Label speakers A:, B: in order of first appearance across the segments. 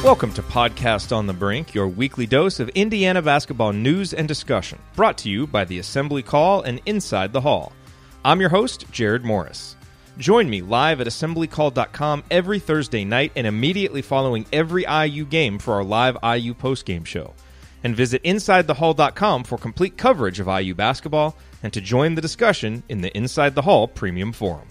A: Welcome to Podcast on the Brink, your weekly dose of Indiana basketball news and discussion, brought to you by the Assembly Call and Inside the Hall. I'm your host, Jerod Morris. Join me live at assemblycall.com every Thursday night and immediately following every IU game for our live IU postgame show. And visit InsideTheHall.com for complete coverage of IU basketball and to join the discussion in the Inside the Hall Premium Forum.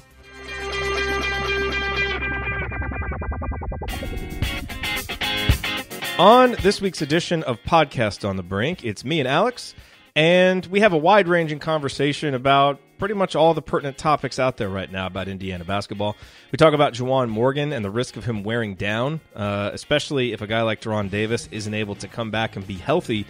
A: On this week's edition of Podcast on the Brink, it's me and Alex, and we have a wide-ranging conversation about pretty much all the pertinent topics out there right now about Indiana basketball. We talk about Juwan Morgan and the risk of him wearing down, especially if a guy like Deron Davis isn't able to come back and be healthy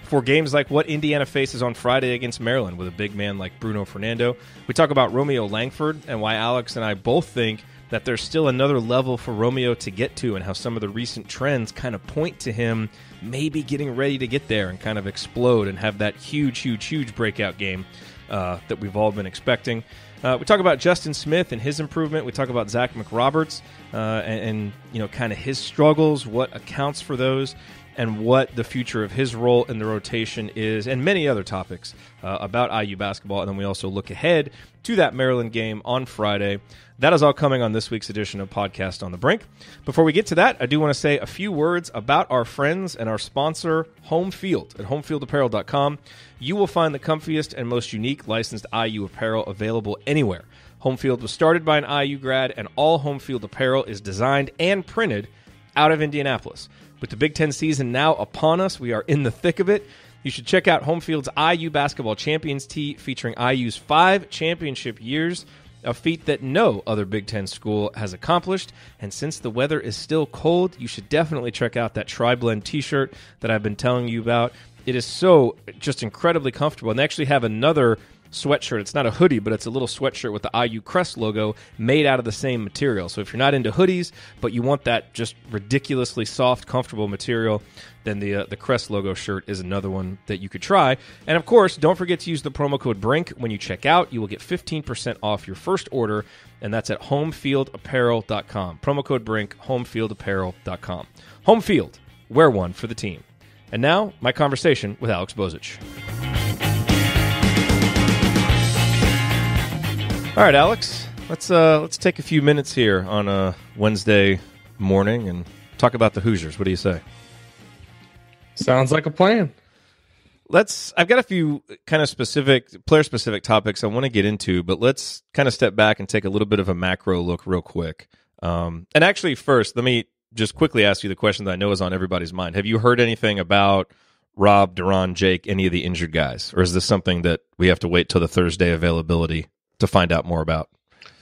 A: for games like what Indiana faces on Friday against Maryland with a big man like Bruno Fernando. We talk about Romeo Langford and why Alex and I both think that there's still another level for Romeo to get to and how some of the recent trends kind of point to him maybe getting ready to get there and kind of explode and have that huge breakout game that we've all been expecting. We talk about Justin Smith and his improvement. We talk about Zach McRoberts and you know, kind of his struggles, what accounts for those, and what the future of his role in the rotation is, and many other topics about IU basketball. And then we also look ahead to that Maryland game on Friday. That is all coming on this week's edition of Podcast on the Brink. Before we get to that, I do want to say a few words about our friends and our sponsor, Home Field, at homefieldapparel.com. You will find the comfiest and most unique licensed IU apparel available anywhere. Home Field was started by an IU grad, and all Home Field apparel is designed and printed out of Indianapolis. With the Big Ten season now upon us, we are in the thick of it. You should check out Home Field's IU Basketball Champions tee featuring IU's 5 championship years, a feat that no other Big Ten school has accomplished. And since the weather is still cold, you should definitely check out that Tri-Blend t-shirt that I've been telling you about. It is so just incredibly comfortable. And they actually have another sweatshirt. It's not a hoodie, but it's a little sweatshirt with the IU Crest logo made out of the same material. So if you're not into hoodies, but you want that just ridiculously soft, comfortable material, then the Crest logo shirt is another one that you could try. And of course, don't forget to use the promo code BRINK when you check out. You will get 15% off your first order, and that's at homefieldapparel.com. Promo code BRINK, homefieldapparel.com. Home Field, wear one for the team. And now, my conversation with Alex Bozich. All right, Alex, let's take a few minutes here on a Wednesday morning and talk about the Hoosiers. What do you say?
B: Sounds like a plan.
A: I've got a few kind of player-specific topics I want to get into, but let's kind of step back and take a little bit of a macro look real quick. And actually, first, let me just quickly ask you the question that I know is on everybody's mind. Have you heard anything about Rob, Deron, Jake, any of the injured guys? Or is this something that we have to wait till the Thursday availability to find out more about?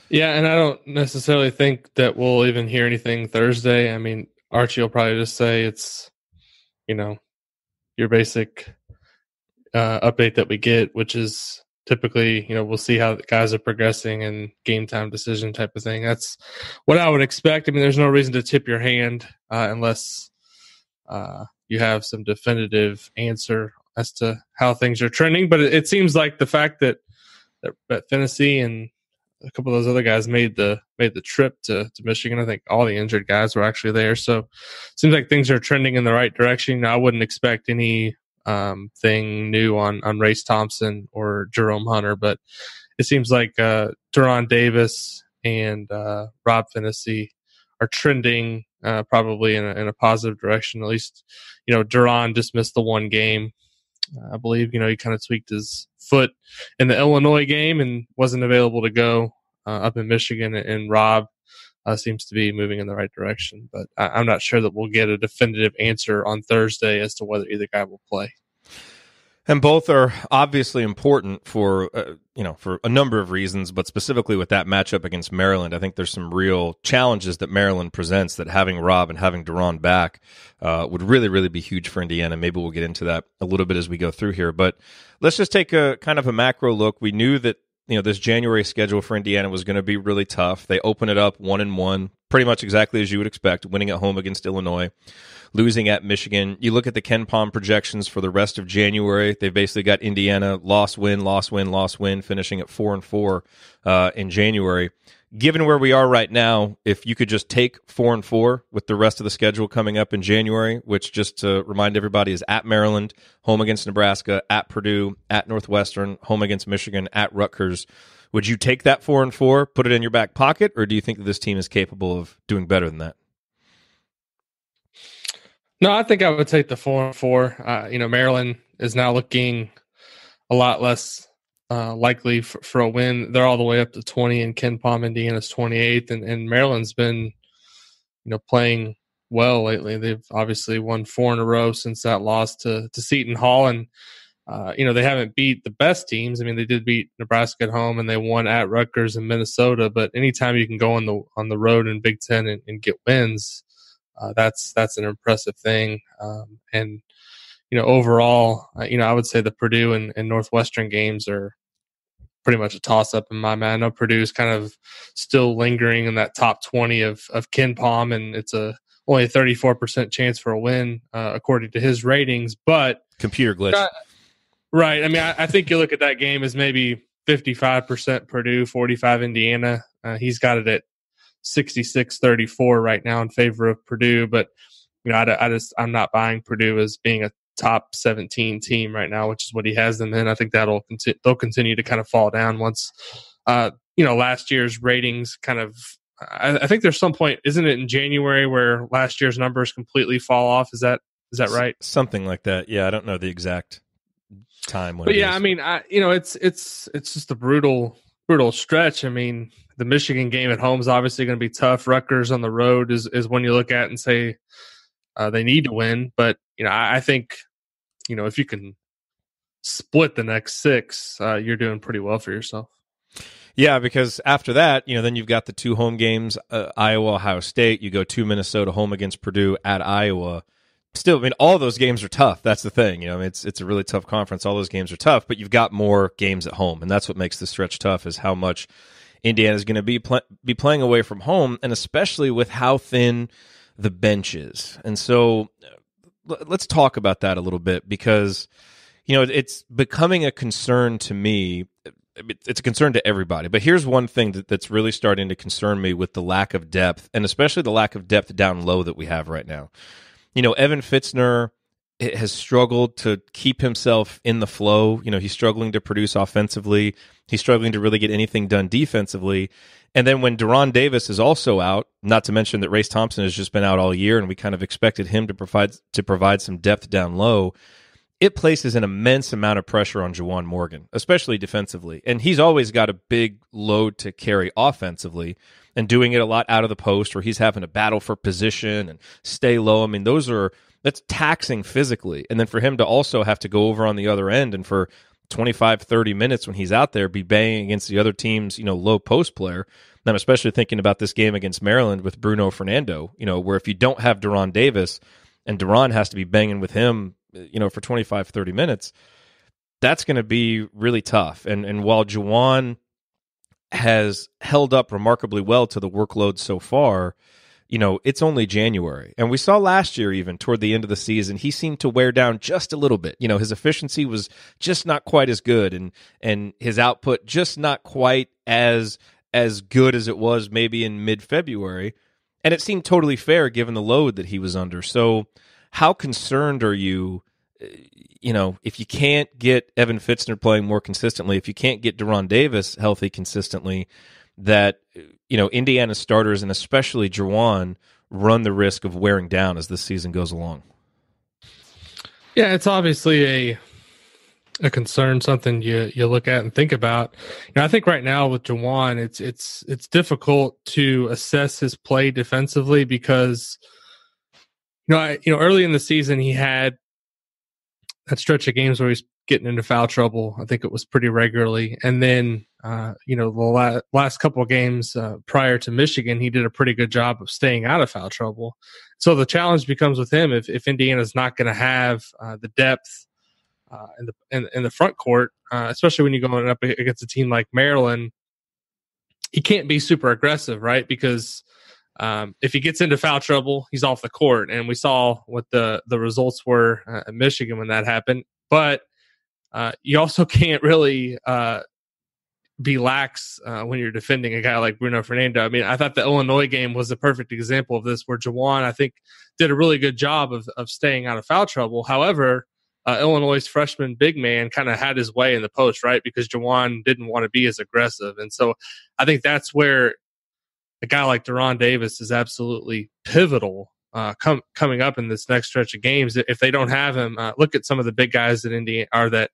B: Yeah, and I don't necessarily think that we'll even hear anything Thursday. I mean, Archie will probably just say it's, your basic update that we get, which is typically, we'll see how the guys are progressing and game time decision type of thing. That's what I would expect. I mean, there's no reason to tip your hand unless you have some definitive answer as to how things are trending. But it seems like the fact that Finney and a couple of those other guys made the trip to Michigan. I think all the injured guys were actually there. So it seems like things are trending in the right direction. I wouldn't expect any thing new on Race Thompson or Jerome Hunter, but it seems like Deron Davis and Rob Finney are trending probably in a positive direction. At least, Deron just missed the one game. I believe, he kind of tweaked his foot in the Illinois game and wasn't available to go up in Michigan. And Rob seems to be moving in the right direction. But I'm not sure that we'll get a definitive answer on Thursday as to whether either guy will play.
A: And both are obviously important for for a number of reasons, but specifically with that matchup against Maryland, I think there's some real challenges that Maryland presents that having Rob and having Deron back would really, really be huge for Indiana. Maybe we'll get into that a little bit as we go through here, but let's just take a kind of a macro look. We knew that this January schedule for Indiana was going to be really tough. They open it up 1-1, pretty much exactly as you would expect, winning at home against Illinois, losing at Michigan. You look at the Ken Pom projections for the rest of January. They've basically got Indiana loss, win, loss, win, loss, win, finishing at 4-4 in January. Given where we are right now, if you could just take 4-4 with the rest of the schedule coming up in January, which, just to remind everybody, is at Maryland, home against Nebraska, at Purdue, at Northwestern, home against Michigan, at Rutgers, would you take that 4-4, put it in your back pocket, or do you think that this team is capable of doing better than that?
B: No, I think I would take the 4-4. Maryland is now looking a lot less likely for a win. They're all the way up to 20, and Ken Pom, Indiana's 28th, and Maryland's been, playing well lately. They've obviously won 4 in a row since that loss to Seton Hall, and they haven't beat the best teams. I mean, they did beat Nebraska at home, and they won at Rutgers and Minnesota. But anytime you can go on the road in Big Ten and get wins, that's an impressive thing. And overall, I would say the Purdue and Northwestern games are pretty much a toss-up in my mind. I know Purdue's kind of still lingering in that top 20 of Ken Pom, and it's only a 34% chance for a win, according to his ratings. But
A: computer glitch.
B: Right. I mean, I think you look at that game as maybe 55% Purdue, 45 Indiana. He's got it at 66-34 right now in favor of Purdue. But, I'm not buying Purdue as being a top 17 team right now, which is what he has them in. I think they'll continue to kind of fall down once, last year's ratings kind of, I think there's some point, isn't it in January, where last year's numbers completely fall off? Is that right?
A: Something like that. Yeah. I don't know the exact time.
B: But yeah, I mean, it's just a brutal stretch. I mean, the Michigan game at home is obviously going to be tough. Rutgers on the road is one you look at and say they need to win. But, I think, if you can split the next 6, you're doing pretty well for yourself.
A: Yeah, because after that, then you've got the 2 home games, Iowa, Ohio State. You go to Minnesota, home against Purdue, at Iowa. Still, I mean, all those games are tough. That's the thing. It's a really tough conference. All those games are tough, but you've got more games at home, and that's what makes the stretch tough, is how much Indiana is going to be playing away from home, and especially with how thin the bench is. And so let's talk about that a little bit, because it's becoming a concern to me. It's a concern to everybody, but here's one thing that's really starting to concern me with the lack of depth, and especially the lack of depth down low that we have right now. Evan Fitzner has struggled to keep himself in the flow. He's struggling to produce offensively. He's struggling to really get anything done defensively. And then when Deron Davis is also out, not to mention that Race Thompson has just been out all year, and we kind of expected him to provide some depth down low, it places an immense amount of pressure on Juwan Morgan, especially defensively. And he's always got a big load to carry offensively, and doing it a lot out of the post, where he's having to battle for position and stay low. I mean, that's taxing physically. And then for him to also have to go over on the other end and for 25, 30 minutes when he's out there be banging against the other team's, low post player. And I'm especially thinking about this game against Maryland with Bruno Fernando, where if you don't have Deron Davis and Deron has to be banging with him, for 25, 30 minutes, that's going to be really tough. And while Juwan has held up remarkably well to the workload so far, it's only January. And we saw last year, even toward the end of the season, he seemed to wear down just a little bit. His efficiency was just not quite as good, and his output just not quite as good as it was maybe in mid-February. And it seemed totally fair given the load that he was under. So how concerned are you, if you can't get Evan Fitzner playing more consistently, if you can't get Deron Davis healthy consistently, that, Indiana starters and especially Juwan run the risk of wearing down as this season goes along?
B: Yeah, it's obviously a concern, something you look at and think about. I think right now with Juwan, it's difficult to assess his play defensively because early in the season he had that stretch of games where he's getting into foul trouble. I think it was pretty regularly, and then the last couple of games prior to Michigan, he did a pretty good job of staying out of foul trouble. So the challenge becomes with him if Indiana's not going to have the depth in the front court, especially when you're going up against a team like Maryland, he can't be super aggressive, right? Because If he gets into foul trouble, he's off the court. And we saw what the results were at Michigan when that happened. But you also can't really be lax when you're defending a guy like Bruno Fernando. I mean, I thought the Illinois game was a perfect example of this, where Juwan, I think, did a really good job of staying out of foul trouble. However, Illinois' freshman big man kind of had his way in the post, right? Because Juwan didn't want to be as aggressive. And so I think that's where a guy like Deron Davis is absolutely pivotal coming up in this next stretch of games. If they don't have him, look at some of the big guys that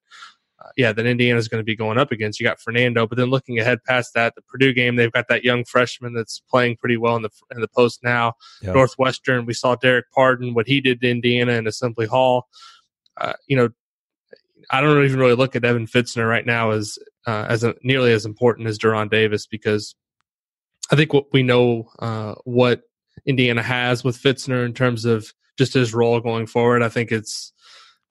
B: Indiana's going to be going up against. You got Fernando, but then looking ahead past that, the Purdue game, they've got that young freshman that's playing pretty well in the post now. Yep. Northwestern, we saw Derek Pardon, what he did to Indiana in Assembly Hall. I don't even really look at Evan Fitzner right now as nearly as important as Deron Davis, because I think what we know what Indiana has with Fitzner in terms of just his role going forward. I think it's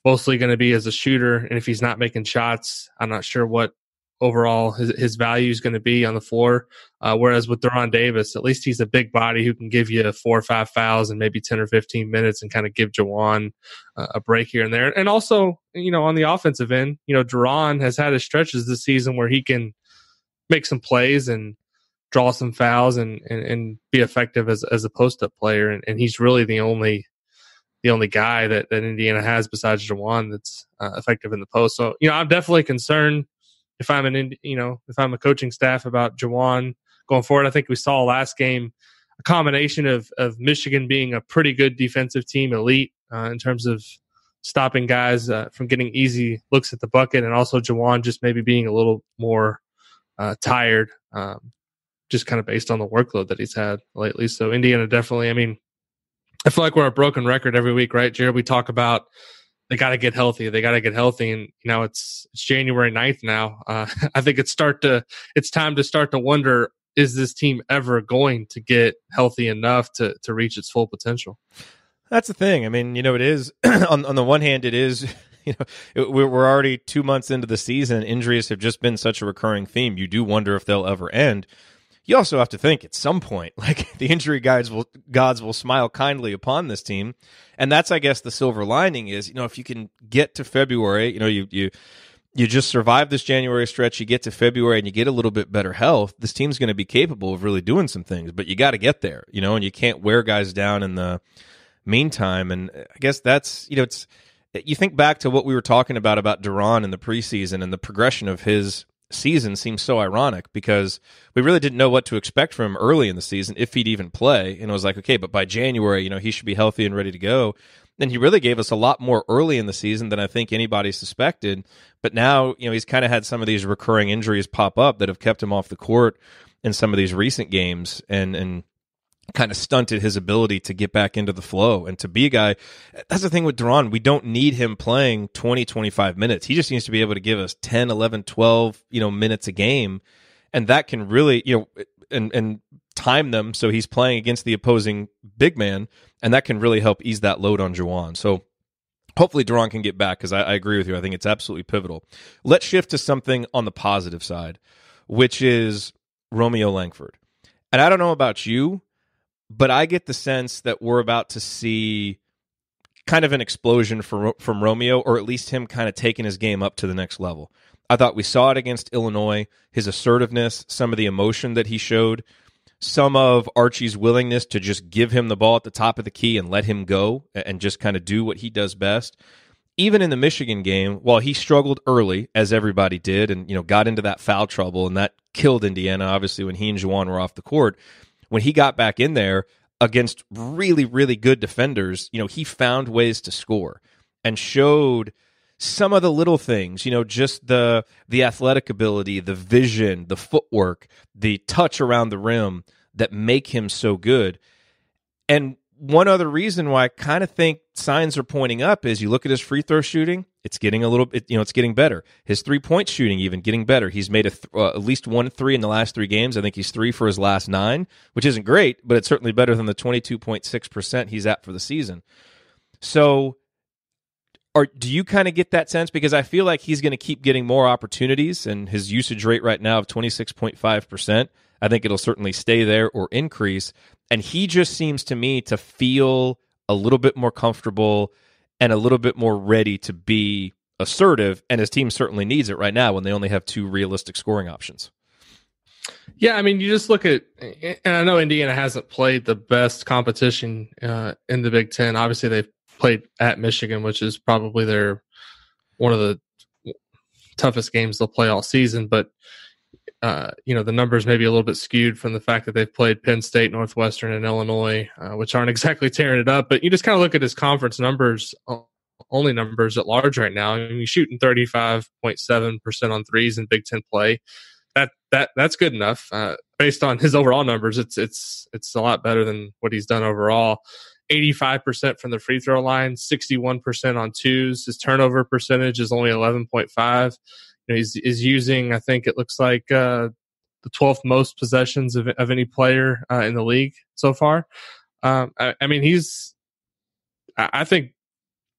B: mostly going to be as a shooter, and if he's not making shots, I'm not sure what overall his value is going to be on the floor. Whereas with Deron Davis, at least he's a big body who can give you 4 or 5 fouls in maybe 10 or 15 minutes and kind of give Juwan a break here and there. And also, on the offensive end, Deron has had his stretches this season where he can make some plays and draw some fouls and be effective as a post-up player. And he's really the only guy that Indiana has besides Juwan that's effective in the post. So, I'm definitely concerned if I'm a coaching staff about Juwan going forward. I think we saw last game a combination of Michigan being a pretty good defensive team, elite in terms of stopping guys from getting easy looks at the bucket, and also Juwan just maybe being a little more tired, just kind of based on the workload that he's had lately. So Indiana definitely, I feel like we're a broken record every week, right, Jerod? We talk about they got to get healthy. And it's January 9th now. I think it's time to start to wonder, is this team ever going to get healthy enough to reach its full potential?
A: That's the thing. It is on the one hand, it is, we're already 2 months into the season. Injuries have just been such a recurring theme. You do wonder if they'll ever end. You also have to think at some point, like, the injury gods will smile kindly upon this team. And that's, I guess, the silver lining is, if you can get to February, you just survive this January stretch, you get to February and you get a little bit better health, this team's going to be capable of really doing some things. But you got to get there, and you can't wear guys down in the meantime. And I guess that's, you think back to what we were talking about Deron in the preseason, and the progression of his season seems so ironic because we really didn't know what to expect from him early in the season, if he'd even play. And it was like, okay, but by January, he should be healthy and ready to go. And he really gave us a lot more early in the season than I think anybody suspected. But now, he's kind of had some of these recurring injuries pop up that have kept him off the court in some of these recent games and kind of stunted his ability to get back into the flow and to be a guy. That's the thing with Deron. We don't need him playing 20, 25 minutes. He just needs to be able to give us 10, 11, 12, minutes a game. And that can really, and time them so he's playing against the opposing big man. And that can really help ease that load on Juwan. So hopefully Deron can get back, because I agree with you. I think it's absolutely pivotal. Let's shift to something on the positive side, which is Romeo Langford. And I don't know about you, but I get the sense that we're about to see kind of an explosion from Romeo, or at least him kind of taking his game up to the next level. I thought we saw it against Illinois, his assertiveness, some of the emotion that he showed, some of Archie's willingness to just give him the ball at the top of the key and let him go and just kind of do what he does best. Even in the Michigan game, while he struggled early, as everybody did, and got into that foul trouble, and that killed Indiana, obviously, when he and Juwan were off the court, when he got back in there against really, really good defenders, he found ways to score and showed some of the little things, just the athletic ability, the vision, the footwork, the touch around the rim that make him so good. And one other reason why I kind of think signs are pointing up is you look at his free throw shooting, it's getting a little bit, it's getting better. His 3-point shooting even getting better. He's made at least 1 3 in the last 3 games. I think he's 3 for his last 9, which isn't great, but it's certainly better than the 22.6% he's at for the season. So do you kind of get that sense? Because I feel like he's going to keep getting more opportunities, and his usage rate right now of 26.5%, I think it'll certainly stay there or increase. And he just seems to me to feel a little bit more comfortable and a little bit more ready to be assertive, and his team certainly needs it right now when they only have 2 realistic scoring options.
B: Yeah, I mean, you just look at, and I know Indiana hasn't played the best competition in the Big Ten. Obviously, they've played at Michigan, which is probably one of the toughest games they'll play all season. But the numbers may be a little bit skewed from the fact that they've played Penn State, Northwestern, and Illinois, which aren't exactly tearing it up. But you just kind of look at his conference numbers, only numbers at large right now. I mean, he's shooting 35.7% on threes in Big Ten play. That's good enough. Based on his overall numbers, it's a lot better than what he's done overall. 85% from the free throw line, 61% on twos. His turnover percentage is only 11.5. He's using, I think it looks like the 12th most possessions of any player in the league so far. I mean, he's, I think,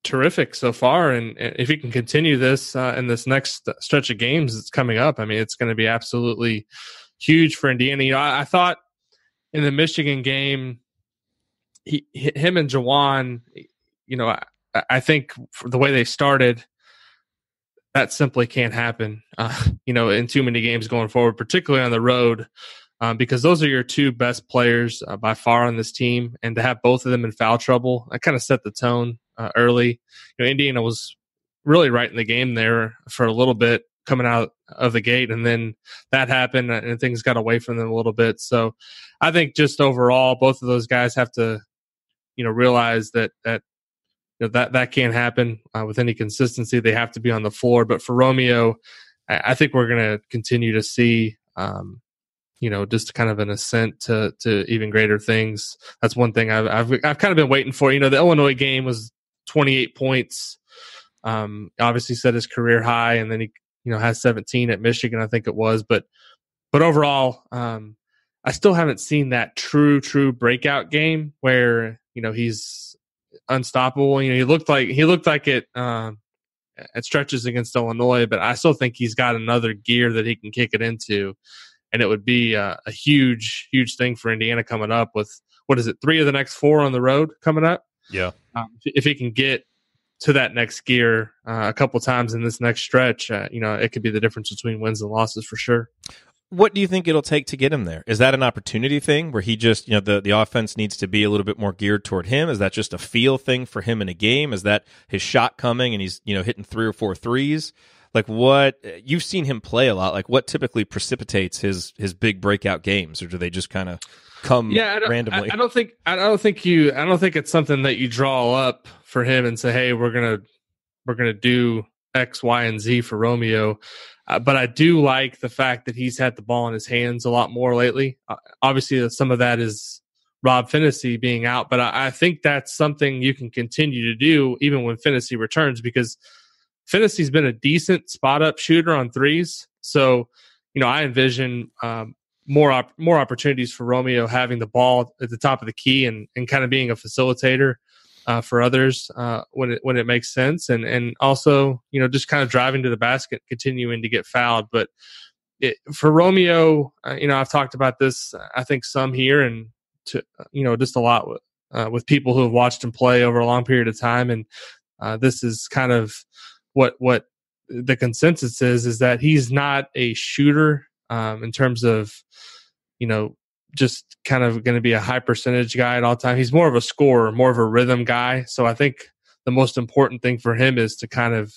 B: terrific so far, and if he can continue this in this next stretch of games that's coming up, I mean, it's going to be absolutely huge for Indiana. I thought in the Michigan game, him and Jawan, I think for the way they started, that simply can't happen, in too many games going forward, particularly on the road, because those are your 2 best players by far on this team, and to have both of them in foul trouble, that kind of set the tone early. Indiana was really right in the game there for a little bit coming out of the gate, and then that happened and things got away from them a little bit. So I think just overall, both of those guys have to, realize that can't happen with any consistency. They have to be on the floor. But for Romeo, I think we're going to continue to see, just kind of an ascent to even greater things. That's one thing I've kind of been waiting for. The Illinois game was 28 points. Obviously set his career high, and then he, has 17 at Michigan, I think it was. But overall, I still haven't seen that true breakout game where, he's unstoppable. He looked like it at stretches against Illinois, but I still think he's got another gear that he can kick it into. And it would be a huge thing for Indiana coming up with, 3 of the next 4 on the road coming up?
A: Yeah.
B: If he can get to that next gear a couple times in this next stretch, it could be the difference between wins and losses for sure.
A: What do you think it'll take to get him there? Is that an opportunity thing where he just, the offense needs to be a little bit more geared toward him? Is that just a feel thing for him in a game? Is that his shot coming and he's, hitting 3 or 4 threes? Like, what you've seen him play a lot. Like, what typically precipitates his big breakout games, or do they just kind of come randomly?
B: I don't think it's something that you draw up for him and say, hey, we're gonna do X, Y, and Z for Romeo. But I do like the fact that he's had the ball in his hands a lot more lately. Obviously, some of that is Rob Finney being out, but I think that's something you can continue to do even when Finney returns, because Finney's been a decent spot-up shooter on threes. So, I envision more opportunities for Romeo having the ball at the top of the key and kind of being a facilitator for others when it makes sense. And also, just kind of driving to the basket, continuing to get fouled. But for Romeo, I've talked about this, I think some here and just a lot with people who have watched him play over a long period of time. And this is kind of what the consensus is that he's not a shooter in terms of, just kind of going to be a high percentage guy at all time. He's more of a scorer, more of a rhythm guy. So I think the most important thing for him is to kind of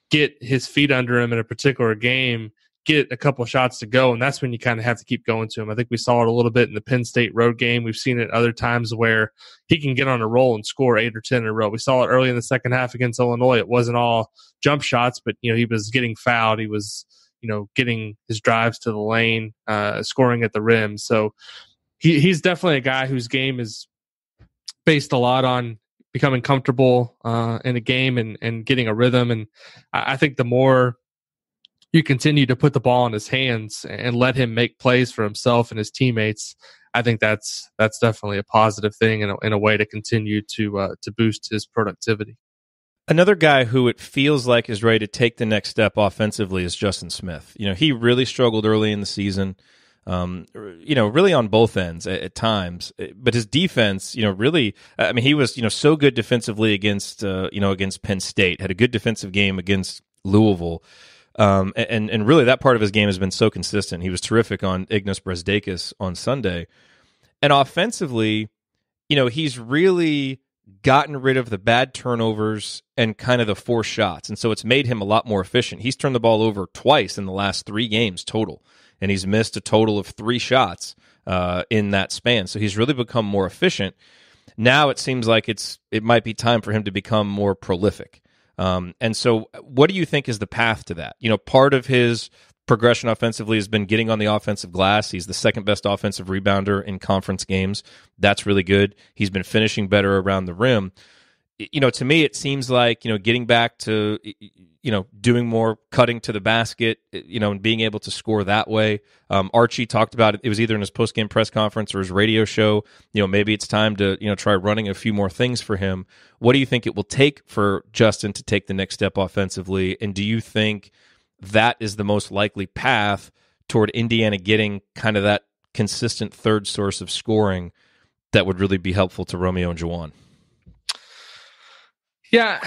B: get his feet under him in a particular game, get a couple of shots to go, and that's when you kind of have to keep going to him. I think we saw it a little bit in the Penn State road game. We've seen it other times where he can get on a roll and score 8 or 10 in a row. We saw it early in the second half against Illinois. It wasn't all jump shots, but he was getting fouled. He was getting his drives to the lane, scoring at the rim. So he's definitely a guy whose game is based a lot on becoming comfortable in a game and getting a rhythm. And I think the more you continue to put the ball in his hands and let him make plays for himself and his teammates, I think that's definitely a positive thing in a way to continue to boost his productivity.
A: Another guy who it feels like is ready to take the next step offensively is Justin Smith. He really struggled early in the season. really on both ends at times. But his defense, really, I mean, he was, so good defensively against Penn State, had a good defensive game against Louisville. And really that part of his game has been so consistent. He was terrific on Ignas Brezdeikis on Sunday. And offensively, he's really gotten rid of the bad turnovers and kind of the forced shots. And so it's made him a lot more efficient. He's turned the ball over twice in the last 3 games total, and he's missed a total of 3 shots in that span. So he's really become more efficient. Now it seems like it might be time for him to become more prolific. And so what do you think is the path to that? Part of his progression offensively has been getting on the offensive glass. He's the second best offensive rebounder in conference games. That's really good. He's been finishing better around the rim. To me, it seems like, getting back to, doing more cutting to the basket, and being able to score that way. Archie talked about it. It was either in his post-game press conference or his radio show. Maybe it's time to, try running a few more things for him. What do you think it will take for Justin to take the next step offensively? And do you think that is the most likely path toward Indiana getting kind of that consistent third source of scoring that would really be helpful to Romeo and Juwan?
B: Yeah,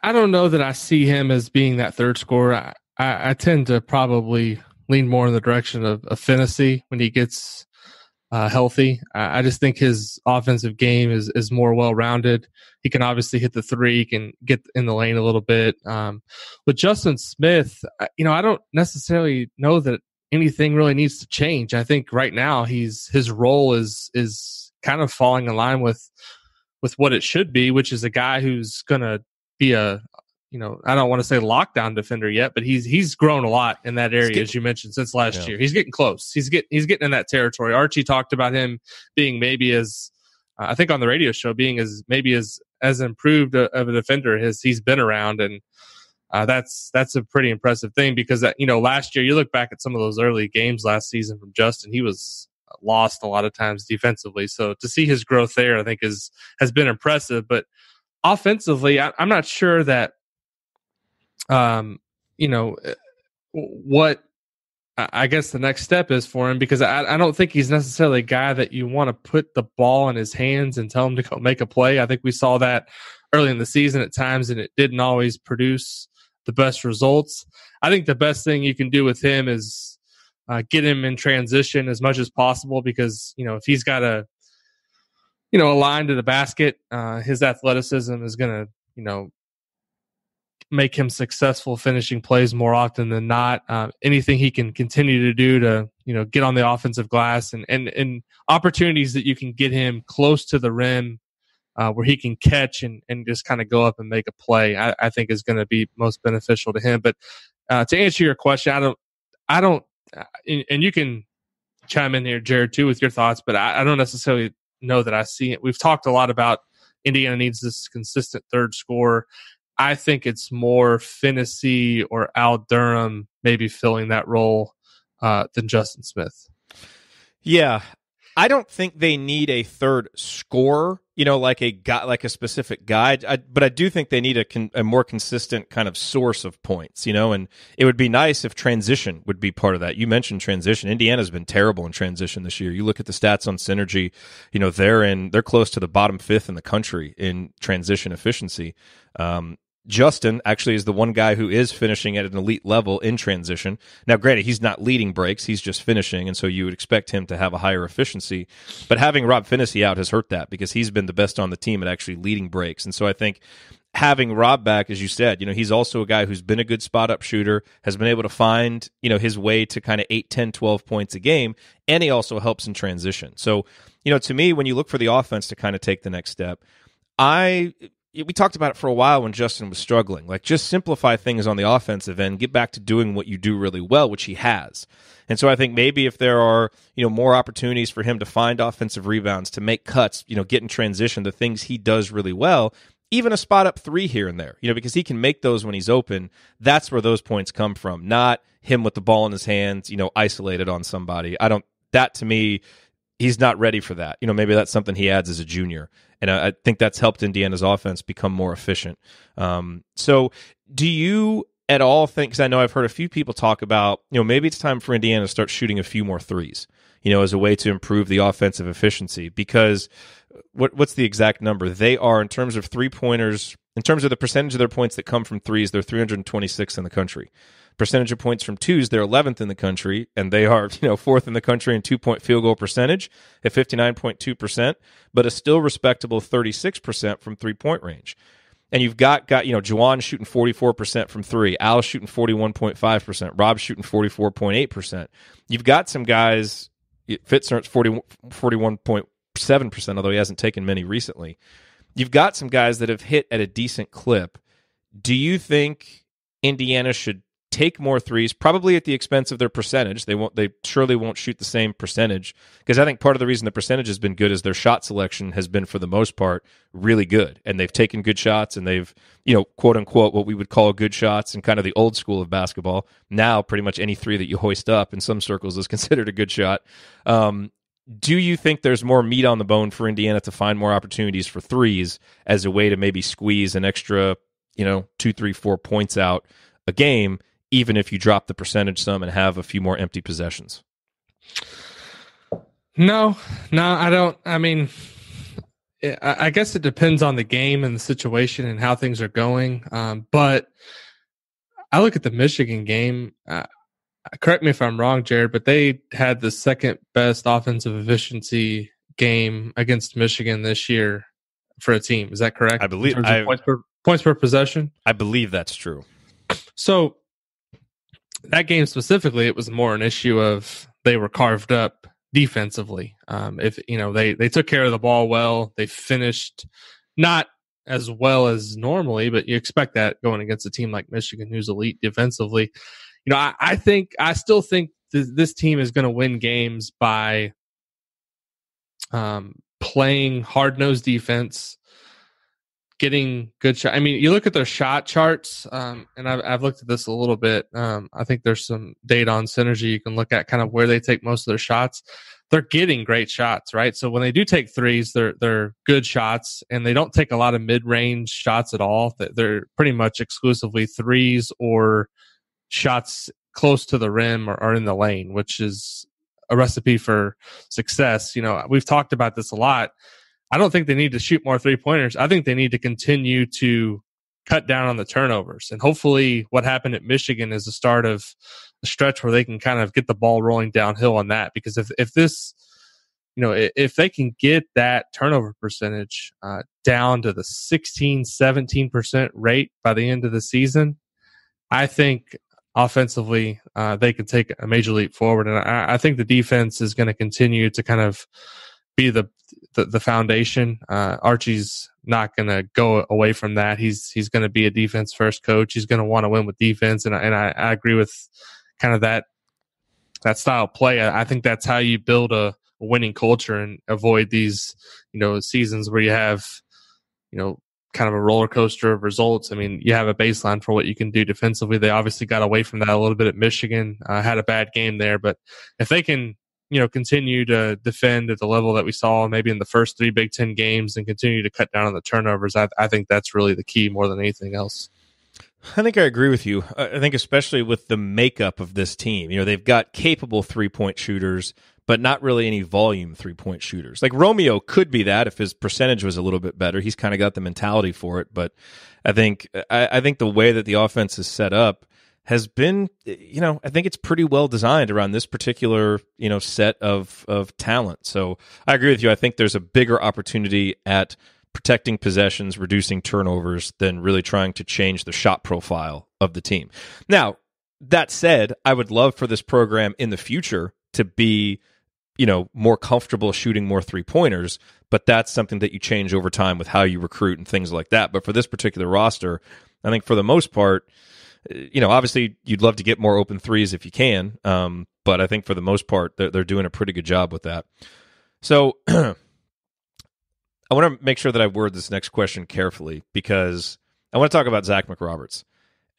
B: I don't know that I see him as being that third scorer. I tend to probably lean more in the direction of Finney when he gets healthy. I just think his offensive game is more well-rounded. He can obviously hit the 3, he can get in the lane a little bit. With Justin Smith, I don't necessarily know that anything really needs to change. I think right now his role is kind of falling in line with what it should be, which is a guy who's going to be I don't want to say lockdown defender yet, but he's grown a lot in that area, as you mentioned, since last year. He's getting close. He's getting in that territory. Archie talked about him being maybe as I think on the radio show being as improved of a defender as he's been around, and that's a pretty impressive thing because last year you look back at some of those early games last season from Justin, he was lost a lot of times defensively. So to see his growth there, I think has been impressive. But offensively, I'm not sure that what I guess the next step is for him, because I don't think he's necessarily a guy that you want to put the ball in his hands and tell him to go make a play. I think we saw that early in the season at times, and it didn't always produce the best results. I think the best thing you can do with him is get him in transition as much as possible, because if he's got a line to the basket, his athleticism is going to make him successful finishing plays more often than not. Anything he can continue to do to get on the offensive glass and opportunities that you can get him close to the rim where he can catch and just kind of go up and make a play, I think is going to be most beneficial to him. But to answer your question, I don't. And you can chime in here, Jerod, too, with your thoughts, but I don't necessarily know that I see it. We've talked a lot about Indiana needs this consistent third scorer. I think it's more Finney or Al Durham maybe filling that role than Justin Smith.
A: Yeah, I don't think they need a third scorer, like a specific guy. But I do think they need a more consistent kind of source of points, and it would be nice if transition would be part of that. You mentioned transition. Indiana's been terrible in transition this year. You look at the stats on Synergy, they're close to the bottom 5th in the country in transition efficiency. Justin actually is the one guy who is finishing at an elite level in transition. Now, granted, he's not leading breaks. He's just finishing, and so you would expect him to have a higher efficiency. But having Rob Finney out has hurt that because he's been the best on the team at actually leading breaks. And so I think having Rob back, as you said, he's also a guy who's been a good spot-up shooter, has been able to find, his way to kind of 8, 10, 12 points a game, and he also helps in transition. So, to me, when you look for the offense to kind of take the next step, we talked about it for a while when Justin was struggling. Like, just simplify things on the offensive end, get back to doing what you do really well, which he has. And so I think maybe if there are, more opportunities for him to find offensive rebounds, to make cuts, get in transition, the things he does really well, even a spot up 3 here and there, because he can make those when he's open. That's where those points come from, not him with the ball in his hands, isolated on somebody. That to me, he's not ready for that. Maybe that's something he adds as a junior. And I think that's helped Indiana's offense become more efficient. So do you at all think, because I know I've heard a few people talk about, maybe it's time for Indiana to start shooting a few more threes. as a way to improve the offensive efficiency. Because what's the exact number? They are, in terms of three-pointers, in terms of the percentage of their points that come from threes, they're 326th in the country. Percentage of points from twos, they're 11th in the country, and they are, fourth in the country in two-point field goal percentage at 59.2%, but a still respectable 36% from three-point range. And you've got Juwan shooting 44% from three, Al shooting 41.5%, Rob shooting 44.8%. You've got some guys, Fitzner at 41.7%, although he hasn't taken many recently. You've got some guys that have hit at a decent clip. Do you think Indiana should take more threes, probably at the expense of their percentage? They surely won't shoot the same percentage, because I think part of the reason the percentage has been good is their shot selection has been, for the most part, really good, and they've taken good shots, and they've, quote unquote, what we would call good shots in kind of the old school of basketball. Now pretty much any three that you hoist up in some circles is considered a good shot. Do you think there's more meat on the bone for Indiana to find more opportunities for threes as a way to maybe squeeze an extra 2, 3, 4 points out a game, even if you drop the percentage some and have a few more empty possessions?
B: No, I don't. I mean, I guess it depends on the game and the situation and how things are going. But I look at the Michigan game. Correct me if I'm wrong, Jerod, but they had the second best offensive efficiency game against Michigan this year for a team. Is that correct?
A: I believe
B: points per possession.
A: I believe that's true.
B: So that game specifically, it was more an issue of they were carved up defensively. If they took care of the ball well, they finished not as well as normally, but you expect that going against a team like Michigan, who's elite defensively. I still think this team is going to win games by playing hard-nosed defense, getting good shot. I mean, you look at their shot charts, and I've looked at this a little bit. I think there's some data on Synergy you can look at, kind of where they take most of their shots. They're getting great shots, right? So when they do take threes, they're good shots, and they don't take a lot of mid-range shots at all. They're pretty much exclusively threes or shots close to the rim or in the lane, which is a recipe for success. We've talked about this a lot. I don't think they need to shoot more three-pointers. I think they need to continue to cut down on the turnovers. And hopefully what happened at Michigan is the start of a stretch where they can kind of get the ball rolling downhill on that. Because if they can get that turnover percentage down to the 16-17% rate by the end of the season, I think offensively they can take a major leap forward. And I think the defense is going to continue to kind of be the foundation. Archie's not going to go away from that. He's going to be a defense first coach. He's going to want to win with defense. And I agree with kind of that style of play. I think that's how you build a winning culture and avoid these, seasons where you have, kind of a roller coaster of results. I mean, you have a baseline for what you can do defensively. They obviously got away from that a little bit at Michigan, had a bad game there, but if they can, continue to defend at the level that we saw maybe in the first 3 Big Ten games and continue to cut down on the turnovers, I think that's really the key more than anything else.
A: I think I agree with you. I think especially with the makeup of this team, they've got capable three-point shooters, but not really any volume three-point shooters. Like Romeo could be that if his percentage was a little bit better. He's kind of got the mentality for it, but I think the way that the offense is set up has been, I think it's pretty well designed around this particular, set of talent. So I agree with you. I think there's a bigger opportunity at protecting possessions, reducing turnovers, than really trying to change the shot profile of the team. Now, that said, I would love for this program in the future to be, more comfortable shooting more three-pointers, but that's something that you change over time with how you recruit and things like that. But for this particular roster, I think for the most part, obviously you'd love to get more open threes if you can, but I think for the most part, they're doing a pretty good job with that. So I want to make sure that I word this next question carefully, because I want to talk about Zach McRoberts.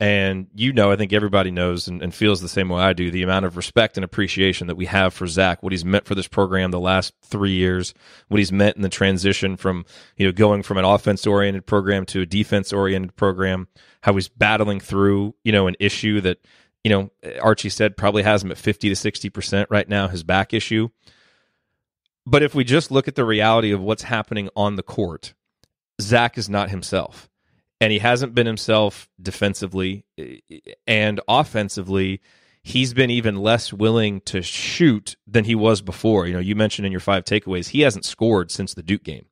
A: And I think everybody knows and feels the same way I do, the amount of respect and appreciation that we have for Zach, what he's meant for this program the last 3 years, what he's meant in the transition from, going from an offense-oriented program to a defense-oriented program, how he's battling through, an issue that, Archie said probably has him at 50 to 60% right now, his back issue. But if we just look at the reality of what's happening on the court, Zach is not himself. And he hasn't been himself defensively, and offensively, he's been even less willing to shoot than he was before. You mentioned in your 5 takeaways, he hasn't scored since the Duke game.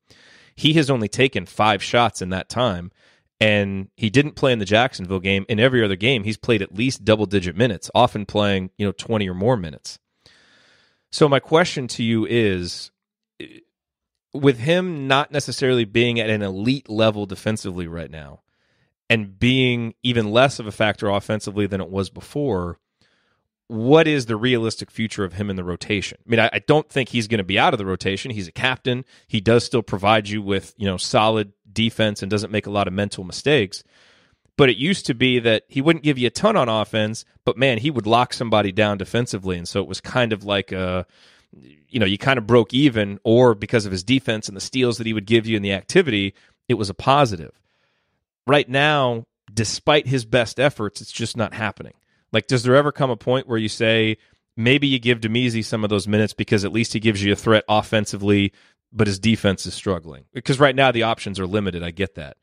A: He has only taken 5 shots in that time, and he didn't play in the Jacksonville game. In every other game, he's played at least double-digit minutes, often playing 20 or more minutes. So my question to you is, with him not necessarily being at an elite level defensively right now and being even less of a factor offensively than it was before, what is the realistic future of him in the rotation? I mean, I don't think he's going to be out of the rotation. He's a captain. He does still provide you with, solid defense and doesn't make a lot of mental mistakes. But it used to be that he wouldn't give you a ton on offense, but man, he would lock somebody down defensively. And so it was kind of like you kind of broke even, or because of his defense and the steals that he would give you in the activity, it was a positive. Right now, despite his best efforts, it's just not happening. Like, does there ever come a point where you say, maybe you give Demezy some of those minutes because at least he gives you a threat offensively, but his defense is struggling? Because right now the options are limited. I get that.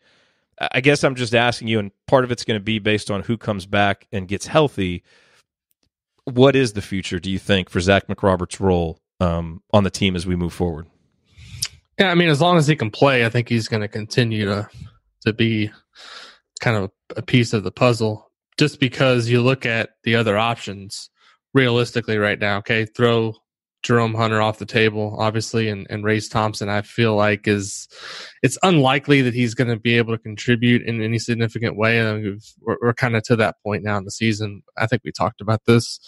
A: I guess I'm just asking you, and part of it's going to be based on who comes back and gets healthy. What is the future, do you think, for Zach McRoberts' role on the team as we move forward?
B: Yeah, I mean, as long as he can play, I think he's going to continue to be kind of a piece of the puzzle. Just because you look at the other options realistically right now, okay, throw Jerome Hunter off the table, obviously, and Race Thompson, I feel like it's unlikely that he's going to be able to contribute in any significant way. And we're kind of to that point now in the season. I think we talked about this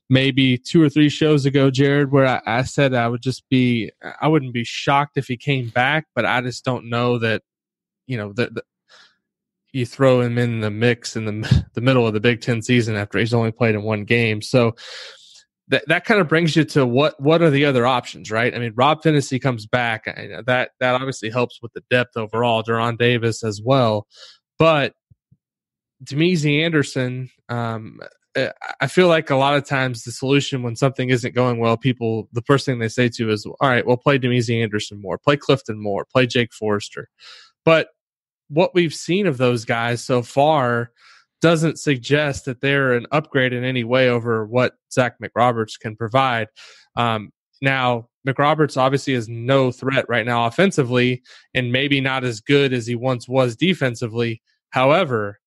B: maybe 2 or 3 shows ago, Jerod, where I said I wouldn't be shocked if he came back, but I just don't know that, you throw him in the mix in the middle of the Big Ten season after he's only played in 1 game. So that kind of brings you to what are the other options, right? I mean, Rob Finney comes back. That obviously helps with the depth overall. Deron Davis as well. But Demezy Anderson, I feel like a lot of times the solution when something isn't going well, the first thing they say to is, all right, well, play Demezy Anderson more, play Clifton more, play Jake Forrester. But what we've seen of those guys so far doesn't suggest that they're an upgrade in any way over what Zach McRoberts can provide. Now, McRoberts obviously is no threat right now offensively, and maybe not as good as he once was defensively. However,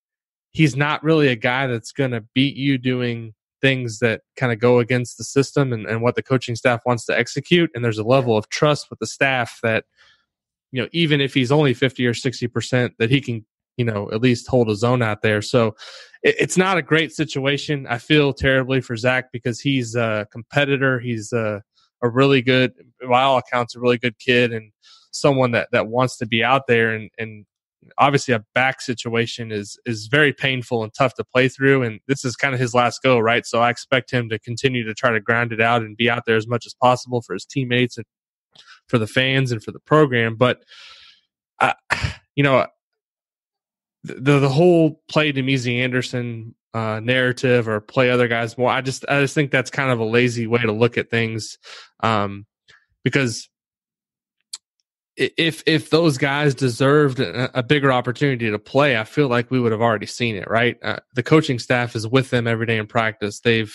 B: he's not really a guy that's going to beat you doing things that kind of go against the system and what the coaching staff wants to execute. And there's a level of trust with the staff that, even if he's only 50 or 60%, that he can, at least hold his own out there. So it's not a great situation. I feel terribly for Zach because he's a competitor. He's a really good, by all accounts, a really good kid and someone that wants to be out there. And obviously a back situation is very painful and tough to play through. And this is kind of his last go, right? So I expect him to continue to try to grind it out and be out there as much as possible for his teammates and for the fans and for the program. But, the whole play Demezy Anderson narrative or play other guys more, I just think that's kind of a lazy way to look at things, because if those guys deserved a bigger opportunity to play, I feel like we would have already seen it, right? The coaching staff is with them every day in practice. They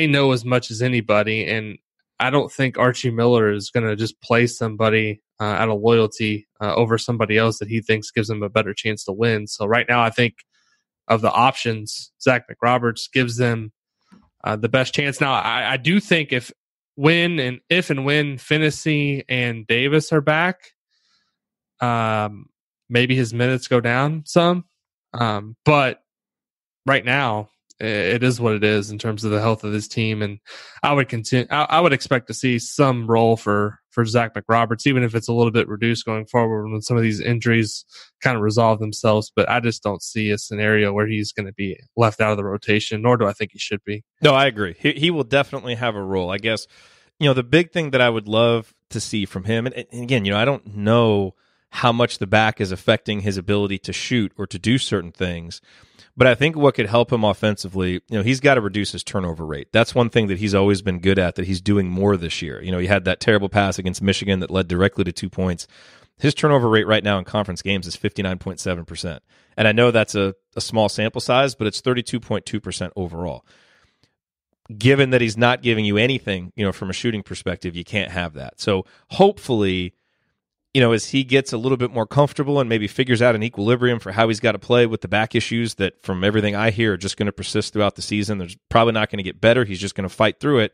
B: know as much as anybody, and I don't think Archie Miller is going to just play somebody out of loyalty over somebody else that he thinks gives them a better chance to win. So right now, I think of the options, Zach McRoberts gives them the best chance. Now, I do think if and when Finney and Davis are back, maybe his minutes go down some. But right now, it is what it is in terms of the health of this team, and I would expect to see some role for Zach McRoberts, even if it's a little bit reduced going forward when some of these injuries kind of resolve themselves. But I just don't see a scenario where he's going to be left out of the rotation, nor do I think he should be.
A: No, I agree. He will definitely have a role. I guess the big thing that I would love to see from him, and again, I don't know how much the back is affecting his ability to shoot or to do certain things. But I think what could help him offensively, he's got to reduce his turnover rate. That's one thing that he's always been good at, that he's doing more this year. He had that terrible pass against Michigan that led directly to 2 points. His turnover rate right now in conference games is 59.7%. And I know that's a small sample size, but it's 32.2% overall. Given that he's not giving you anything, from a shooting perspective, you can't have that. So hopefully, as he gets a little bit more comfortable and maybe figures out an equilibrium for how he's got to play with the back issues that, from everything I hear, are just going to persist throughout the season. There's probably not going to get better. He's just going to fight through it.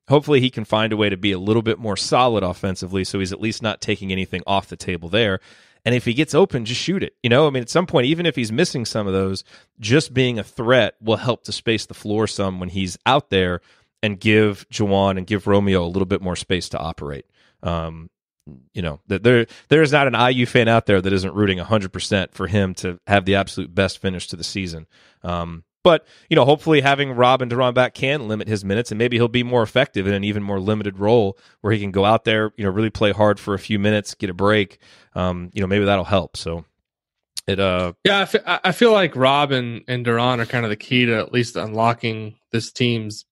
A: Hopefully he can find a way to be a little bit more solid offensively, so he's at least not taking anything off the table there. And if he gets open, just shoot it. At some point, even if he's missing some of those, just being a threat will help to space the floor some when he's out there, and give Juwan and give Romeo a little bit more space to operate. There's not an IU fan out there that isn't rooting 100% for him to have the absolute best finish to the season. But hopefully having Rob and De'Ron back can limit his minutes, and maybe he'll be more effective in an even more limited role where he can go out there, really play hard for a few minutes, get a break. Maybe that'll help. So
B: I feel like Rob and De'Ron are kind of the key to at least unlocking this team's,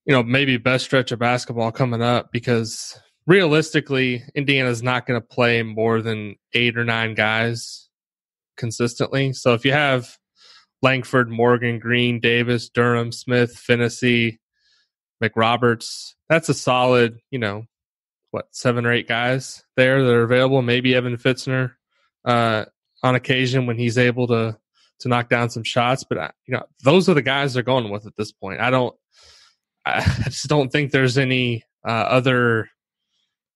B: maybe best stretch of basketball coming up, because realistically, Indiana's not going to play more than 8 or 9 guys consistently. So if you have Langford, Morgan, Green, Davis, Durham, Smith, Finney, McRoberts, that's a solid, 7 or 8 guys there that are available. Maybe Evan Fitzner on occasion when he's able to knock down some shots. But, those are the guys they're going with at this point. I just don't think there's any other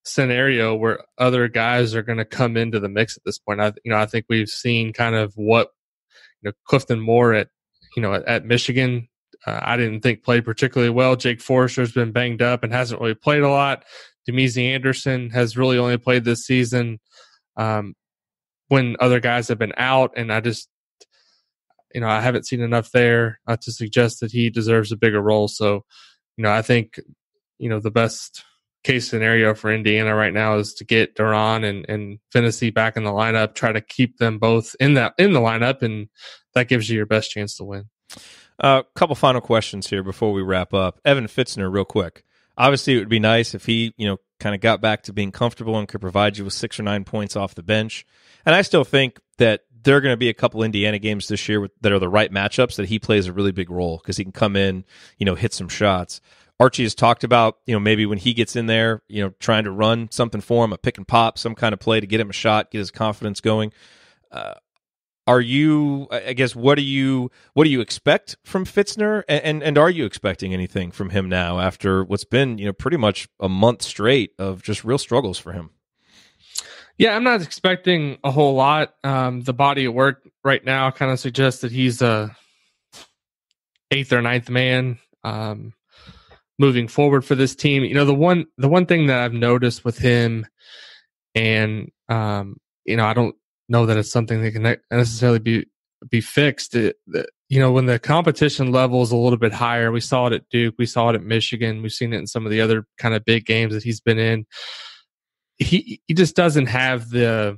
B: scenario where other guys are going to come into the mix at this point. I think we've seen kind of what Clifton Moore at Michigan, I didn't think played particularly well. Jake Forrester's been banged up and hasn't really played a lot. Demezy Anderson has really only played this season when other guys have been out, and I just I haven't seen enough there to suggest that he deserves a bigger role. So I think the best case scenario for Indiana right now is to get De'Ron and Finney back in the lineup, try to keep them both in the lineup, and that gives you your best chance to win.
A: A couple final questions here before we wrap up. Evan Fitzner, real quick. Obviously, it would be nice if he, kind of got back to being comfortable and could provide you with 6 or 9 points off the bench. And I still think that there are going to be a couple Indiana games this year that are the right matchups that he plays a really big role, because he can come in, hit some shots. Archie has talked about, maybe when he gets in there, trying to run something for him, a pick and pop, some kind of play to get him a shot, get his confidence going. What do you expect from Fitzner? And are you expecting anything from him now after what's been, pretty much a month straight of just real struggles for him?
B: Yeah, I'm not expecting a whole lot. The body of work right now kind of suggests that he's a 8th or 9th man moving forward for this team. The one thing that I've noticed with him, and I don't know that it's something that can necessarily be fixed. When the competition level is a little bit higher, we saw it at Duke, we saw it at Michigan, we've seen it in some of the other kind of big games that he's been in. He just doesn't have the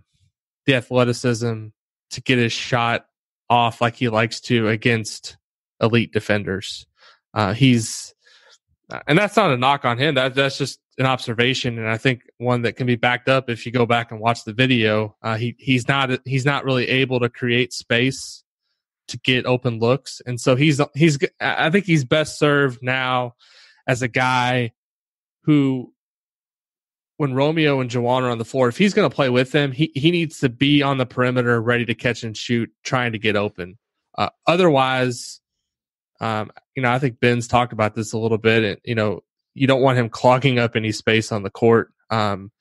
B: athleticism to get his shot off like he likes to against elite defenders. And that's not a knock on him. That's just an observation, and I think one that can be backed up if you go back and watch the video. He's not really able to create space to get open looks, and so I think he's best served now as a guy who, when Romeo and Juwan are on the floor, if he's going to play with them, he needs to be on the perimeter, ready to catch and shoot, trying to get open. Otherwise, I think Ben's talked about this a little bit, and you don't want him clogging up any space on the court. And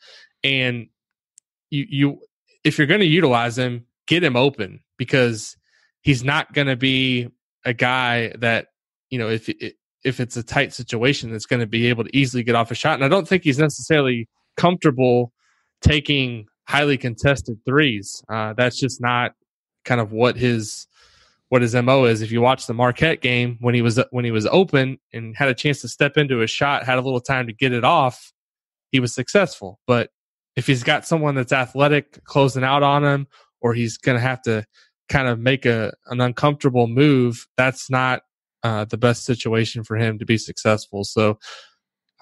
B: you if you're going to utilize him, get him open, because he's not going to be a guy that, if it's a tight situation, that's going to be able to easily get off a shot. And I don't think he's necessarily comfortable taking highly contested threes. That's just not kind of what his MO is. If you watch the Marquette game, when he was open and had a chance to step into a shot, had a little time to get it off, he was successful. But if he's got someone that's athletic closing out on him, or he's going to have to kind of make an uncomfortable move, that's not the best situation for him to be successful. So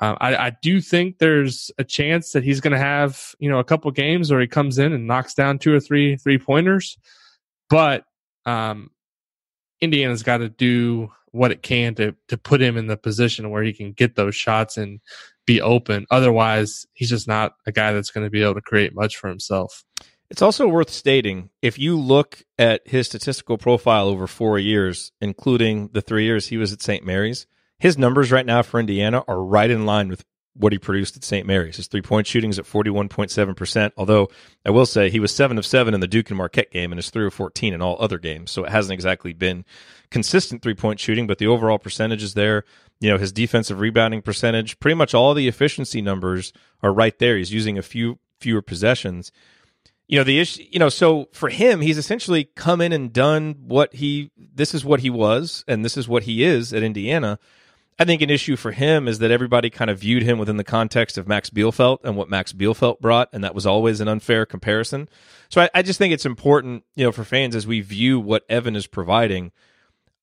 B: I do think there's a chance that he's going to have, a couple games where he comes in and knocks down 2 or 3 3-pointers. But Indiana's got to do what it can to put him in the position where he can get those shots and be open. Otherwise, he's just not a guy that's going to be able to create much for himself.
A: It's also worth stating, if you look at his statistical profile over 4 years, including the 3 years he was at St. Mary's, his numbers right now for Indiana are right in line with what he produced at St. Mary's. His three-point shooting is at 41.7%, although I will say he was 7 of 7 in the Duke and Marquette game and is 3 of 14 in all other games, so it hasn't exactly been consistent three-point shooting, but the overall percentage is there. His defensive rebounding percentage, pretty much all the efficiency numbers are right there. He's using a fewer possessions. The issue, so for him, he's essentially come in and done this is what he was, and this is what he is at Indiana. I think an issue for him is that everybody kind of viewed him within the context of Max Bielfeldt and what Max Bielfeldt brought, and that was always an unfair comparison. So I just think it's important, for fans as we view what Evan is providing.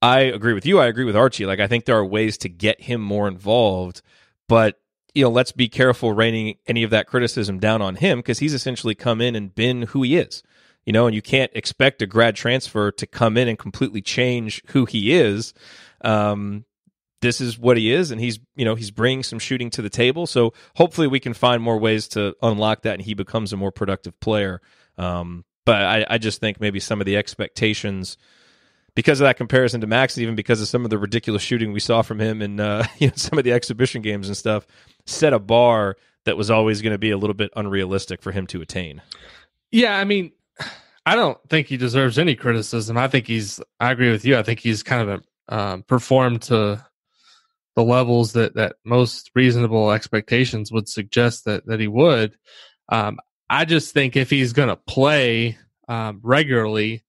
A: I agree with you. I agree with Archie. I think there are ways to get him more involved, but let's be careful raining any of that criticism down on him because he's essentially come in and been who he is. And you can't expect a grad transfer to come in and completely change who he is. This is what he is, and he's bringing some shooting to the table. So hopefully we can find more ways to unlock that, and he becomes a more productive player. But I just think maybe some of the expectations, because of that comparison to Max, even because of some of the ridiculous shooting we saw from him in some of the exhibition games and stuff, set a bar that was always going to be a little bit unrealistic for him to attain.
B: Yeah, I mean, I don't think he deserves any criticism. I agree with you. I think he's kind of performed to the levels that most reasonable expectations would suggest that he would. I just think if he's going to play regularly,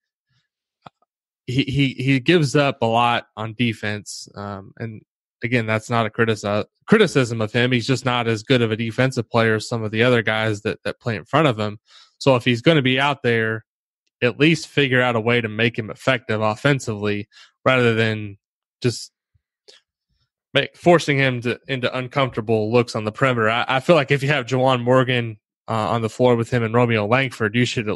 B: he gives up a lot on defense. And again, that's not a criticism of him. He's just not as good of a defensive player as some of the other guys that play in front of him. So if he's going to be out there, at least figure out a way to make him effective offensively rather than just forcing him into uncomfortable looks on the perimeter. I feel like if you have Juwan Morgan on the floor with him and Romeo Langford, you should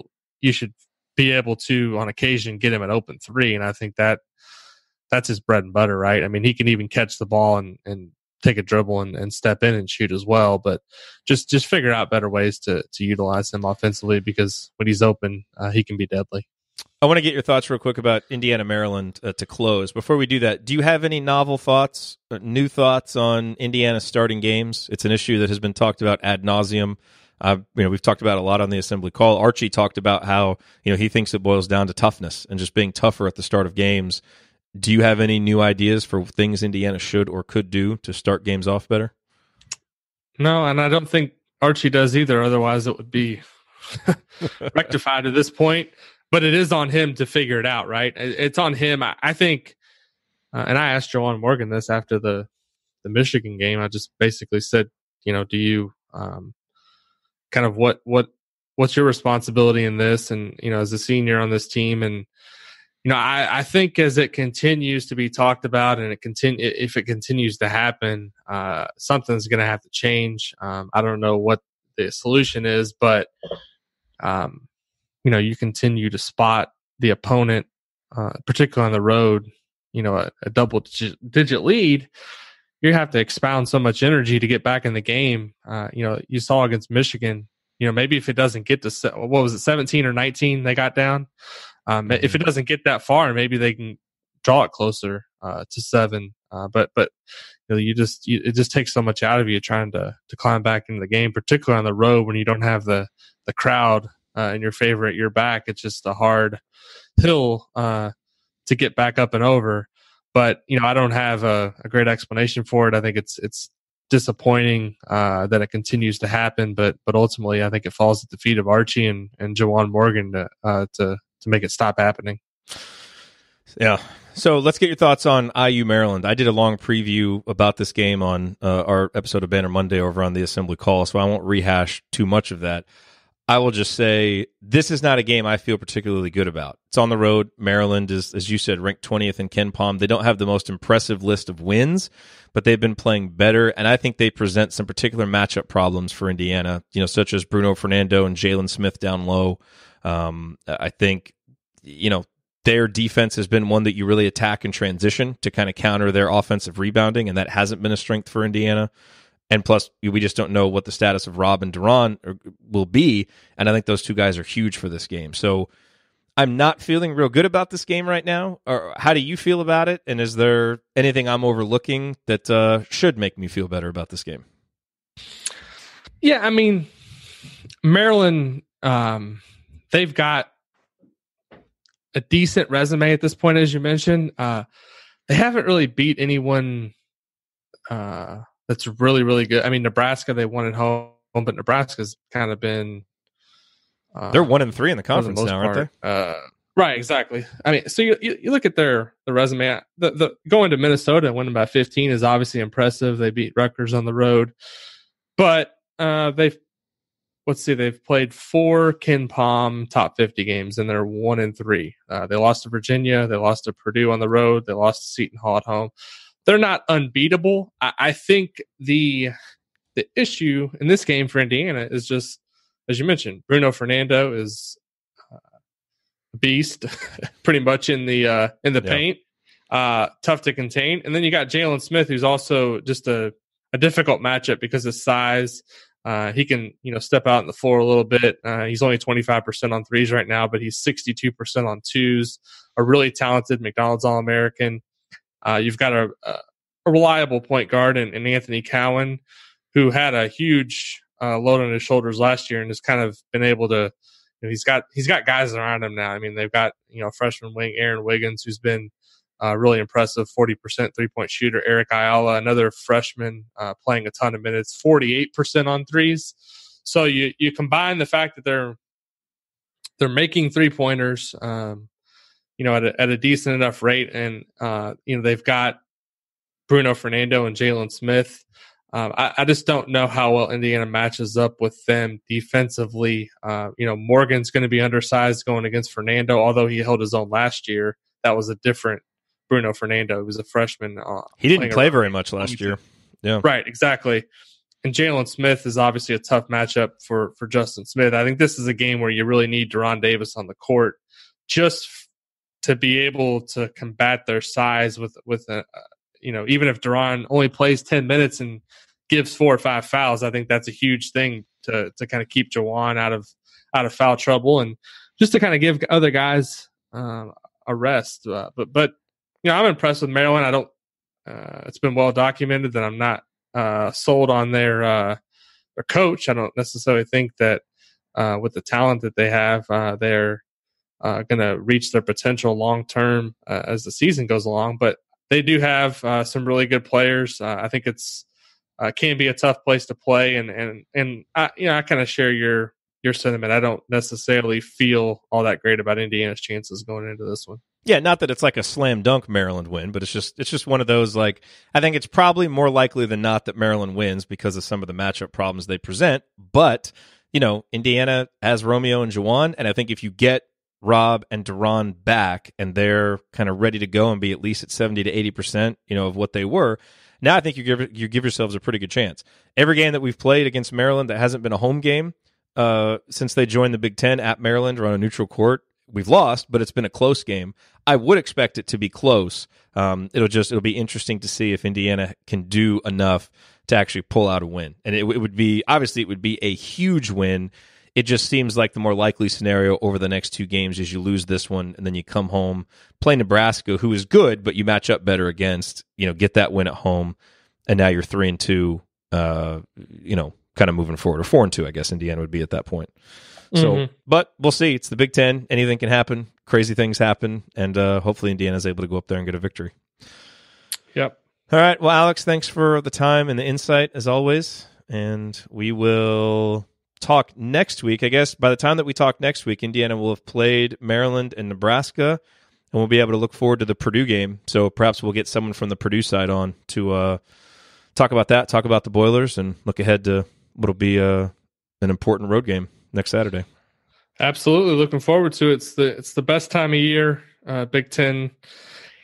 B: be able to, on occasion, get him an open three. And I think that's his bread and butter, right? I mean, he can even catch the ball and take a dribble and step in and shoot as well. But just figure out better ways to utilize him offensively because when he's open, he can be deadly.
A: I want to get your thoughts real quick about Indiana, Maryland to close. Before we do that, do you have any novel thoughts, new thoughts on Indiana starting games? It's an issue that has been talked about ad nauseum. We've talked about it a lot on the assembly call. Archie talked about how he thinks it boils down to toughness and just being tougher at the start of games. Do you have any new ideas for things Indiana should or could do to start games off better?
B: No, and I don't think Archie does either. Otherwise, it would be rectified at this point. But it is on him to figure it out, right? It's on him. I think, and I asked Juwan Morgan this after the Michigan game. I just basically said, do you kind of what's your responsibility in this? And as a senior on this team, and I think as it continues to be talked about, and if it continues to happen, something's going to have to change. I don't know what the solution is, but you continue to spot the opponent, particularly on the road, a double-digit lead, you have to expound so much energy to get back in the game. You saw against Michigan, maybe if it doesn't get to, 17 or 19 they got down? If it doesn't get that far, maybe they can draw it closer to 7. But it just takes so much out of you trying to climb back into the game, particularly on the road when you don't have the crowd in your favor at your back. It's just a hard hill to get back up and over. But I don't have a great explanation for it. I think it's disappointing that it continues to happen, but ultimately I think it falls at the feet of Archie and Juwan Morgan to make it stop happening.
A: Yeah, So let's get your thoughts on IU Maryland. I did a long preview about this game on our episode of Banner Monday over on the Assembly Call, so I won't rehash too much of that. I will just say this is not a game I feel particularly good about. It's on the road. Maryland is, as you said, ranked 20th in Ken Palm. They don't have the most impressive list of wins, but they've been playing better, and I think they present some particular matchup problems for Indiana, such as Bruno Fernando and Jalen Smith down low. I think, their defense has been one that you really attack in transition to kind of counter their offensive rebounding, and that hasn't been a strength for Indiana. And plus, we just don't know what the status of Rob and Duran will be, and I think those two guys are huge for this game. So I'm not feeling real good about this game right now. Or how do you feel about it? And is there anything I'm overlooking that should make me feel better about this game?
B: Yeah, I mean, Maryland, they've got a decent resume at this point, as you mentioned. They haven't really beat anyone that's really, really good. I mean, Nebraska, they won at home, but Nebraska's kind of been...
A: they're 1-3 in the conference now, aren't they?
B: Right, exactly. I mean, so you look at the resume. The going to Minnesota and winning by 15 is obviously impressive. They beat Rutgers on the road. But they've played 4 Ken Palm top 50 games, and they're 1-3. They lost to Virginia. They lost to Purdue on the road. They lost to Seton Hall at home. They're not unbeatable. I think the issue in this game for Indiana is just, as you mentioned, Bruno Fernando is a beast, pretty much in the paint, tough to contain. And then you got Jalen Smith, who's also just a difficult matchup because of size. He can, step out on the floor a little bit. He's only 25% on threes right now, but he's 62% on twos. A really talented McDonald's All-American. You've got a reliable point guard in Anthony Cowan, who had a huge load on his shoulders last year and has kind of been able to. He's got guys around him now. I mean, they've got freshman wing Aaron Wiggins, who's been really impressive, 40% 3-point shooter. Eric Ayala, another freshman, playing a ton of minutes, 48% on threes. So you combine the fact that they're making 3-pointers, at a decent enough rate, and they've got Bruno Fernando and Jalen Smith. I just don't know how well Indiana matches up with them defensively. Morgan's going to be undersized going against Fernando, although he held his own last year. That was a different Bruno Fernando. He was a freshman.
A: He didn't play very much last year. Yeah,
B: right, exactly. And Jalen Smith is obviously a tough matchup for Justin Smith. I think this is a game where you really need Deron Davis on the court just to be able to combat their size with even if Deron only plays 10 minutes and gives 4 or 5 fouls, I think that's a huge thing to kind of keep Jawan out of foul trouble and just to kind of give other guys a rest. But I'm impressed with Maryland. I don't. It's been well documented that I'm not sold on their coach. I don't necessarily think that with the talent that they have, they're going to reach their potential long term as the season goes along. But they do have some really good players. I think it's can be a tough place to play, and I kind of share your sentiment. I don't necessarily feel all that great about Indiana's chances going into this one.
A: Yeah, not that it's like a slam dunk Maryland win, but it's just one of those, like, I think it's probably more likely than not that Maryland wins because of some of the matchup problems they present. But, Indiana has Romeo and Jawan, and I think if you get Rob and Duran back and they're kind of ready to go and be at least at 70 to 80%, of what they were, now I think you give yourselves a pretty good chance. Every game that we've played against Maryland that hasn't been a home game since they joined the Big Ten at Maryland or on a neutral court, we've lost, but it's been a close game. I would expect it to be close. It'll be interesting to see if Indiana can do enough to actually pull out a win. And it would be a huge win. It just seems like the more likely scenario over the next 2 games is you lose this one and then you come home, play Nebraska, who is good, but you match up better against, get that win at home, and now you're 3-2, kind of moving forward, or 4-2, I guess Indiana would be at that point. So, but we'll see. It's the Big Ten. Anything can happen. Crazy things happen, and hopefully Indiana's able to go up there and get a victory.
B: Yep.
A: All right. Well, Alex, thanks for the time and the insight as always, and we will talk next week. I guess by the time that we talk next week, Indiana will have played Maryland and Nebraska. we'll be able to look forward to the Purdue game. So perhaps we'll get someone from the Purdue side on to talk about that, talk about the Boilers, and look ahead to what'll be an important road game next Saturday.
B: Absolutely, looking forward to it. It's the best time of year. Big Ten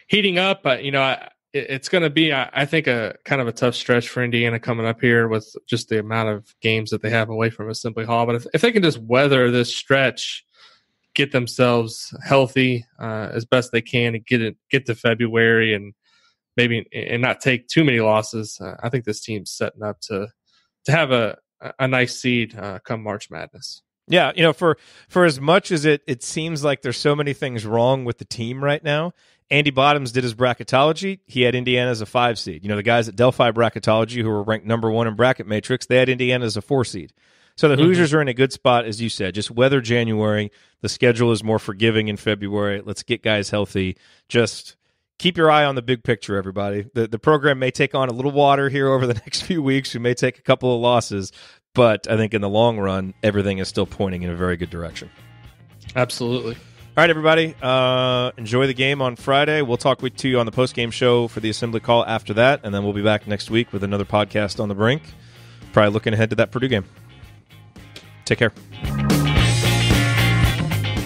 B: heating up. It's going to be, I think, a kind of a tough stretch for Indiana coming up here with just the amount of games that they have away from Assembly Hall. But if they can just weather this stretch, get themselves healthy as best they can, and get to February and maybe not take too many losses, I think this team's setting up to have a nice seed come March Madness.
A: Yeah, for as much as it seems like there's so many things wrong with the team right now, Andy Bottoms did his bracketology. He had Indiana as a 5 seed. The guys at Delphi Bracketology, who were ranked number 1 in Bracket Matrix, they had Indiana as a 4 seed. So the Hoosiers are in a good spot, as you said. Just weather January. The schedule is more forgiving in February. Let's get guys healthy. Just keep your eye on the big picture, everybody. The program may take on a little water here over the next few weeks. We may take a couple of losses, but I think in the long run, everything is still pointing in a very good direction.
B: Absolutely.
A: All right, everybody. Enjoy the game on Friday. We'll talk to you on the post-game show for the Assembly Call after that, and then we'll be back next week with another podcast on the Brink, probably looking ahead to that Purdue game. Take care.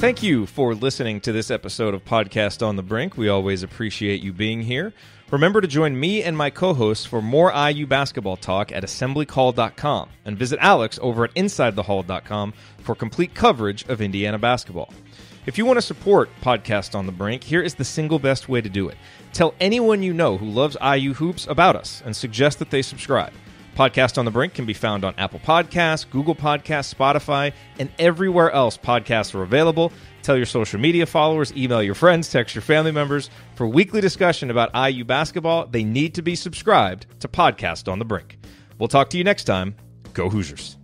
A: Thank you for listening to this episode of Podcast on the Brink. We always appreciate you being here. Remember to join me and my co-hosts for more IU basketball talk at assemblycall.com, and visit Alex over at insidethehall.com for complete coverage of Indiana basketball. If you want to support Podcast on the Brink, here is the single best way to do it. Tell anyone you know who loves IU hoops about us and suggest that they subscribe. Podcast on the Brink can be found on Apple Podcasts, Google Podcasts, Spotify, and everywhere else podcasts are available. Tell your social media followers, email your friends, text your family members. For weekly discussion about IU basketball, they need to be subscribed to Podcast on the Brink. We'll talk to you next time. Go Hoosiers.